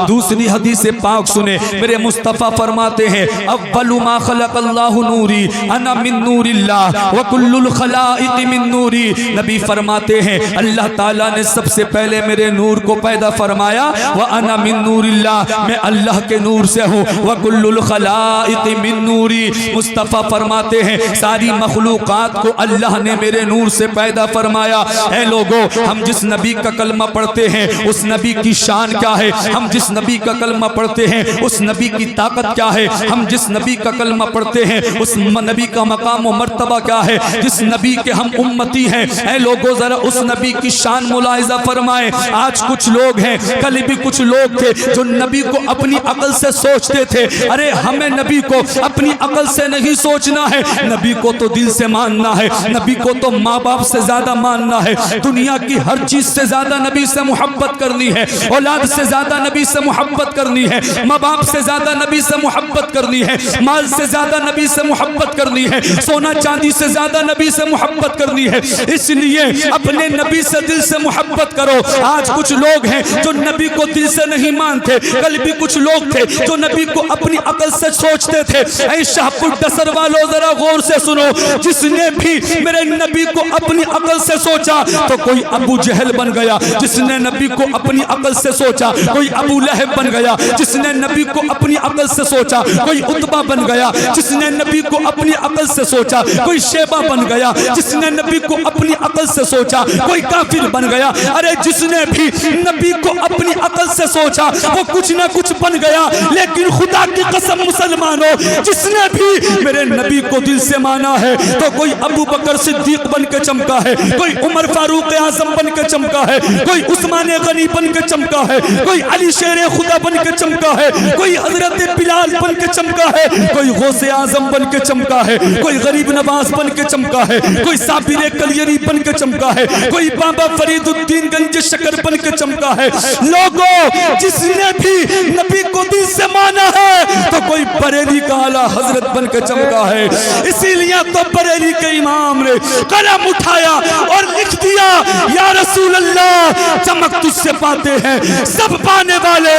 دوسری حدیث پاک سنے، میرے مصطفیٰ فرماتے ہیں اول ما خلق اللہ نوری انا من نور اللہ وکل الخلائق من نوری۔ نبی فرماتے ہیں اللہ تعالیٰ نے سب سے پہلے میرے نور کو پیدا فرمایا، وانا من نور اللہ، میں اللہ کے نور سے ہوں، وکل الخلائق من نوری۔ مصطفیٰ فرماتے ہیں ساری مخلوقات کو اللہ نے میرے نور سے پیدا فرمایا۔ اے لوگوں، ہم جس نبی کا کلمہ پڑھتے ہیں اس نبی کی شان کیا ہے؟ ہم جس نبی کا کلمہ پڑھتے ہیں اس نبی کی طاقت کیا ہے؟ ہم جس نبی کا کلمہ پڑھتے ہیں اس نبی کا مقام و مرتبہ کیا ہے جس نبی کے ہم امتی ہیں؟ اے لوگوں، ذرا اس نبی کی شان ملاحظہ فرمائیں۔ آج کچھ لوگ ہیں، کل بھی کچھ لوگ تھے جو نبی کو اپنی عقل سے سوچتے تھے۔ ارے ہمیں نبی کو اپنی عقل سے نہیں سوچنا ہے، نبی کو تو دل سے ماننا ہے، نبی کو تو ماں باپ سے زیادہ ماننا ہے، دنیا کی ہر چیز سے زیادہ نبی سے محبت کرنی ہے، اولاد سے زیادہ نبی سے محبت کرنی ہے، ماں باپ سے زیادہ نبی سے محبت کرنی ہے، مال سے زیادہ نبی سے محبت کرنی ہے، سونا چاندی سے زیادہ نبی سے محبت کرنی ہے۔ اس لیے اپنے نبی سے دل سے محبت کرو۔ آج کچھ لوگ ہیں جو نبی کو دل سے نہیں مانتے، کل بھی کچھ لوگ تھے جو نبی کو اپنی عقل سے سوچتے تھے۔ اے شاہپور ڈسر والوں ذرا غور سے سنو، جس نے بھی میرے نبی کو اپنی عقل سے سوچا تو کوئی ابو جہل بن گیا، جس نے نبی کو اپنی عقل سے سوچا کوئی ابو لہب بن گیا، جس نے نبی کو اپنی عقل سے سوچا کوئی عتبہ بن گیا، جس نے نبی کو اپنی عقل سے سوچا کوئی شیبہ بن گیا، جس نے نبی کو اپنی عقل سے سوچا کوئی کافر بن گیا۔ ارے جس نے بھی نبی کو اپنی عقل سے سوچا وہ کچھ نہ کچھ بن گیا، لیکن خدا کی قسم مسلمانوں، جس نے بھی میرے نبی کو دل سے مانا ہے تو کوئی ابو بکر صدیق بن کے چمکا ہے، کوئی عمر فاروق اعظم بن کے چمکا ہے، کوئی عثمان غنی بن کے چمکا ہے، کوئی علی شیر خدا بن کے چمکا ہے، کوئی حضرت بلال بن کے چمکا ہے، کوئی غوث اعظم بن کے چمکا ہے، کوئی غریب نواز بن کے چمکا ہے، کوئی صابر کلیری بن کے چمکا ہے، کوئی بابا فرید الدین گنج شکر بن کے چمکا ہے۔ لوگوں، جس نے بھی نبی کو دل سے مانا ہے تو کوئی بریلی کا اعلیٰ حضرت بن کے چمکا ہے۔ اسی لیے تو بریلی کے امام نے قلم اٹھایا اور لکھ دیا، یا رسول اللہ، چمک تجھ سے پاتے ہیں سب پانے والے،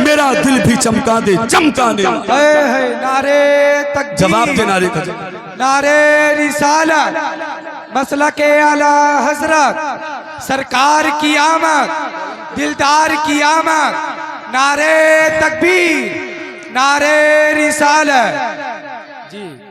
میرا دل بھی چمکا دے چمکانے والے۔ نعرے تکبیر، جواب دے نعرے کا، نعرے رسالت، مسلک اعلی حضرت، سرکار کی آمد، دلدار کی آمد، نعرے تکبیر، نعرے رسالت۔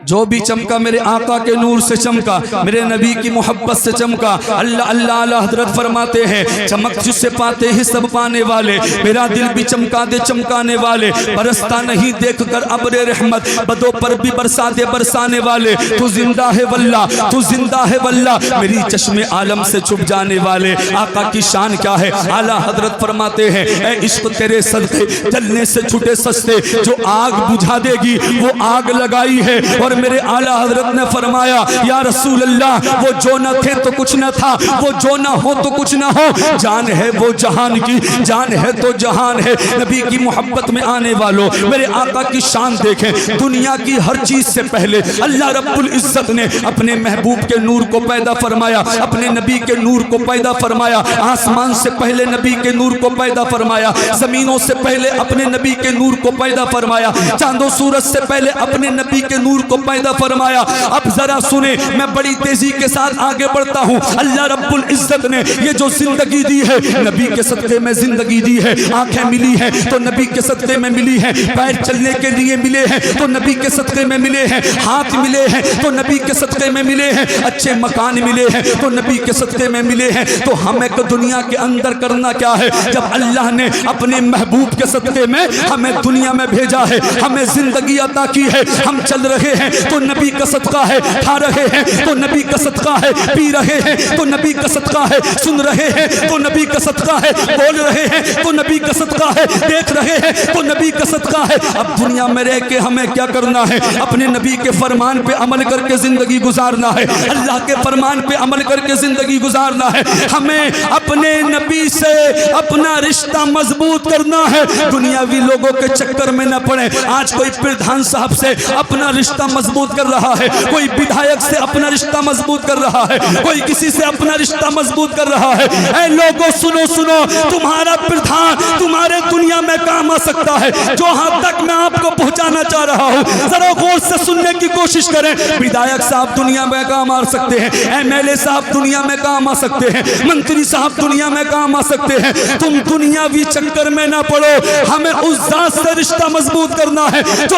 جو بھی چمکا میرے آقا کے نور سے چمکا، میرے نبی کی محبت سے چمکا۔ اللہ اللہ اللہ حضرت فرماتے ہیں چمک جس سے پاتے ہیں سب پانے والے، میرا دل بھی چمکا دے چمکانے والے، برستا نہیں دیکھ کر ابر رحمت، بدوں پر بھی برسا دے برسانے والے، تو زندہ ہے واللہ تو زندہ ہے واللہ، میری چشم عالم سے چھپ جانے والے۔ آقا کی شان کیا ہے؟ اعلیٰ حضرت فرماتے ہیں اے عشق تیرے صدقے جلنے سے چھٹے سستے، جو آگ بجھا دے گی وہ آگ لگائی ہے۔ اور میرے اعلیٰ حضرت نے فرمایا یا رسول اللہ، وہ جو نہ تھے تو کچھ نہ تھا، وہ جو نہ ہو تو کچھ نہ ہو، جان ہے وہ جہان کی، جان ہے تو جہان ہے۔ نبی کی محبت میں آنے والوں، میرے آقا کی شان دیکھیں، دنیا کی ہر چیز سے پہلے اللہ رب العزت نے اپنے محبوب کے نور کو پیدا فرمایا، اپنے نبی کے نور کو پیدا فرمایا۔ آسمان سے پہلے نبی کے نور کو پیدا فرمایا، زمینوں سے پہلے اپنے نبی کے نور کو پیدا فرمایا، چاند و سورج سے پہلے اپنے نبی کے نور کو پیدا فرمایا۔ اب ذرا سنیں، میں بڑی تیزی کے ساتھ آگے بڑھتا ہوں۔ اللہ رب العزت نے یہ جو زندگی دی ہے نبی کے صدقے میں زندگی دی ہے، آنکھیں ملی ہیں تو نبی کے صدقے میں ملی ہیں، پیر چلنے کے لیے ملے ہیں تو نبی کے صدقے میں ملے ہیں، ہاتھ ملے ہیں تو نبی کے صدقے میں ملے ہیں، اچھے مکان ملے ہیں تو نبی کے صدقے میں ملے ہیں۔ تو ہمیں دنیا کے اندر کرنا کیا ہے؟ جب اللہ نے اپنے محبوب کے صدقے میں ہمیں دنیا میں بھیجا ہے، ہمیں زندگی عطا کی ہے، ہم چل رہے ہیں تو نبی کا صدقہ ہے، کھا رہے ہیں تو نبی کا صدقہ ہے، پی رہے ہیں تو نبی کا صدقہ ہے، سن رہے ہیں تو نبی کا صدقہ ہے، بول رہے ہیں تو نبی کا صدقہ ہے، دیکھ رہے ہیں تو نبی کا صدقہ ہے۔ اب دنیا میں رہ کے ہمیں کیا کرنا ہے؟ اپنے نبی کے فرمان پہ عمل کر کے زندگی گزارنا ہے، اللہ کے فرمان پہ عمل کر کے زندگی گزارنا ہے۔ ہمیں اپنے نبی سے اپنا رشتہ مضبوط کرنا ہے، دنیاوی لوگوں کے چکر میں نہ پڑے۔ آج کوئی پردھان صاحب سے اپنا رشتہ مضبوط کر رہا ہے، کوئی بدھائک سے اپنا رشتہ مضبوط کر رہا ہے، کوئی کسی سے اپنا رشتہ مضبوط کر رہا ہے۔ اے لوگوں سنو سنو، تمہارا پردھان تمہارے دنیا میں کام آ سکتا ہے۔ جو ہاں تک میں آپ کو پہنچانا چاہ رہا ہوں ذرا غور سے سننے کی کوشش کریں۔ بدھائک صاحب دنیا میں کام آ سکتے ہیں، ایم ایل اے صاحب دنیا میں کام آ سکتے ہیں، منتری صاحب دنیا میں کام آ سکتے ہیں۔ تم دنیاوی چکر میں نہ پڑو، ہمیں اس ذات سے رشتہ مضبوط کرنا ہے جو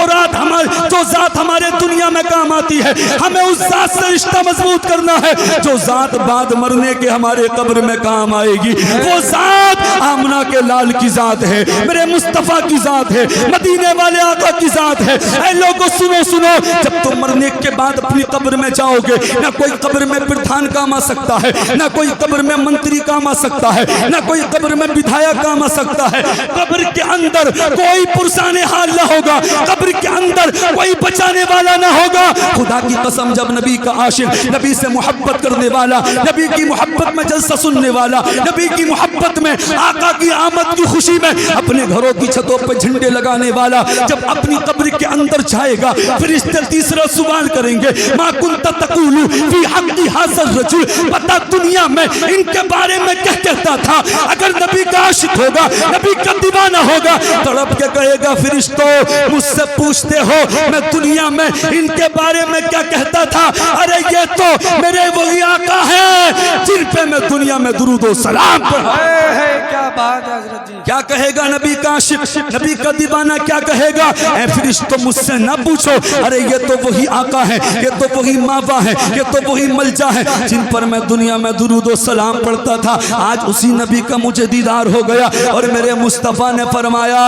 ذات ہمارے دنیا میں کام آتی ہے۔ ہمیں اس ذات سے رشتہ مضبوط کرنا ہے جو ذات بعد مرنے کے ہمارے قبر میں کام آئے گی۔ وہ ذات آمنہ کے لال کی ذات ہے، میرے مصطفیٰ کی ذات ہے، مدینے والے آقا کی ذات ہے۔ اے لوگوں سنو سنو، جب تم مرنے کے بعد اپنی قبر میں جاؤ گے، نہ کوئی قبر میں پردھان کام آ سکتا ہے، نہ کوئی قبر میں منتری کام آ سکتا ہے، نہ کوئی قبر میں بدھائک کام آ سکتا ہے۔ قبر کے اندر کوئی پرسان حال نہ ہوگا، قبر کے اندر کوئی بچانے والا نہ ہوگا۔ خدا کی قسم، جب نبی کا عاشق، نبی سے محبت کرنے والا، نبی کی محبت میں جلسہ سننے والا، نبی کی محبت میں آقا کی آمد کی خوشی میں اپنے گھروں کی چھتوں پہ جھنڈے لگانے والا جب اپنی قبر کے اندر جائے گا، فرشتے تیسرا سوال کریں گے، ما کنت تقول فی حق ھذا الرجل، پتہ دنیا میں ان کے بارے میں کیا کہتا تھا؟ اگر نبی کا عاشق ہوگا، نبی کا دیوانہ ہوگا، تڑپ کے کہے گا، فرشتوں مجھ سے پوچھتے ہو میں دنیا میں ان کے بارے میں کیا کہتا تھا؟ ارے یہ تو میرے وہی آقا ہیں جن پہ میں دنیا میں درود و سلام پڑھا۔ کیا بات ہے حضرت جی، کیا کہے گا نبی کا عاشق، نبی کا دیوانہ کیا کہے گا؟ اے فرشتوں مجھ سے نہ پوچھو، ارے یہ تو وہی آقا ہے، یہ تو وہی ماوا ہے، یہ تو وہی ملجا ہے جن پر میں دنیا میں درود و سلام پڑھتا تھا۔ آج اسی نبی کا مجھے دیدار ہو گیا اور میرے مصطفیٰ نے فرمایا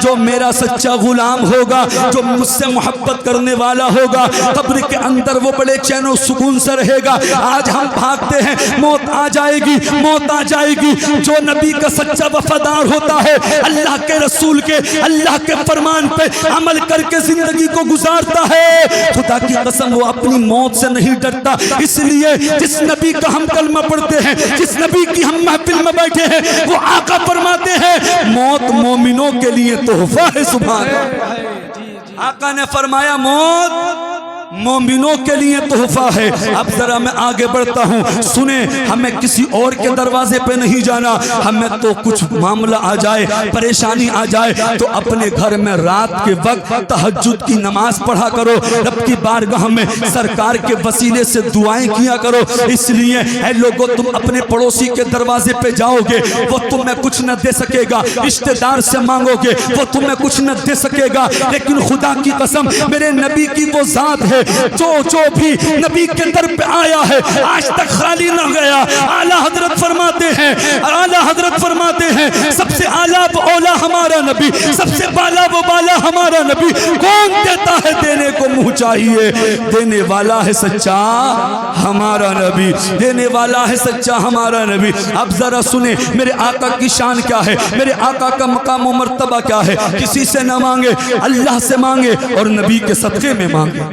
جو میرا سچا غلام ہوگا، جو مجھ سے محبت کرنے والا ہوگا، قبر کے اندر وہ بڑے چین و سکون سے رہے گا۔ آج ہم بھاگتے ہیں، موت آ جائے گی، موت آ جائے گی۔ جو نبی کا سچا وفادار ہوتا ہے، اللہ کے رسول کے، اللہ کے فرمان پہ عمل کر کے زندگی کو گزارتا ہے، خدا کی قسم وہ اپنی موت سے نہیں ڈرتا۔ اس لیے جس نبی کا ہم کلمہ پڑھتے ہیں، جس نبی کی ہم محفل میں بیٹھے ہیں، وہ آقا فرماتے ہیں موت مومنوں کے لیے تحفہ ہے۔ سبحان اللہ، آقا نے فرمایا موت مومنوں کے لیے تحفہ ہے۔ اب ذرا میں آگے بڑھتا ہوں، سنیں، ہمیں کسی اور کے دروازے پہ نہیں جانا۔ ہمیں تو کچھ معاملہ آ جائے، پریشانی آ جائے تو اپنے گھر میں رات کے وقت تہجد کی نماز پڑھا کرو، رب کی بارگاہ میں سرکار کے وسیلے سے دعائیں کیا کرو۔ اس لیے اے لوگوں، تم اپنے پڑوسی کے دروازے پہ جاؤ گے، وہ تمہیں کچھ نہ دے سکے گا، رشتہ دار سے مانگو گے، وہ تمہیں کچھ نہ دے سکے گا، لیکن خدا کی قسم میرے نبی کی وہ ذات ہے جو بھی نبی کے در پہ آیا ہے آج تک خالی نہ گیا۔ اعلیٰ حضرت فرماتے ہیں، اعلیٰ حضرت فرماتے ہیں سب سے اعلیٰ و اولا ہمارا نبی، سب سے بالا و بالا ہمارا نبی۔ کون دیتا ہے؟ دینے کو منہ چاہیے، دینے والا ہے سچا ہمارا نبی، دینے والا ہے سچا ہمارا نبی۔ اب ذرا سنیں میرے آقا کی شان کیا ہے، میرے آقا کا مقام و مرتبہ کیا ہے۔ کسی سے نہ مانگے، اللہ سے مانگے اور نبی کے صدقے میں مانگے۔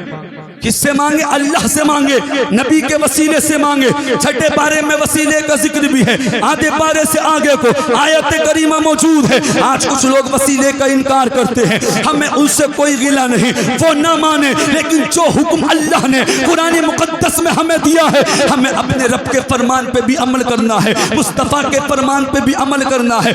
کس سے مانگے؟ اللہ سے مانگے، نبی کے وسیلے سے مانگے۔ چھٹے پارے میں وسیلے کا ذکر بھی ہے، آدھے پارے سے آگے کو آیت کریمہ موجود ہے۔ آج کچھ لوگ وسیلے کا انکار کرتے ہیں، ہمیں ان سے کوئی غلہ نہیں، وہ نہ مانے، لیکن جو حکم اللہ نے قرآن مقدس میں ہمیں دیا ہے، ہمیں اپنے رب کے فرمان پہ بھی عمل کرنا ہے، مصطفیٰ کے فرمان پہ بھی عمل کرنا ہے۔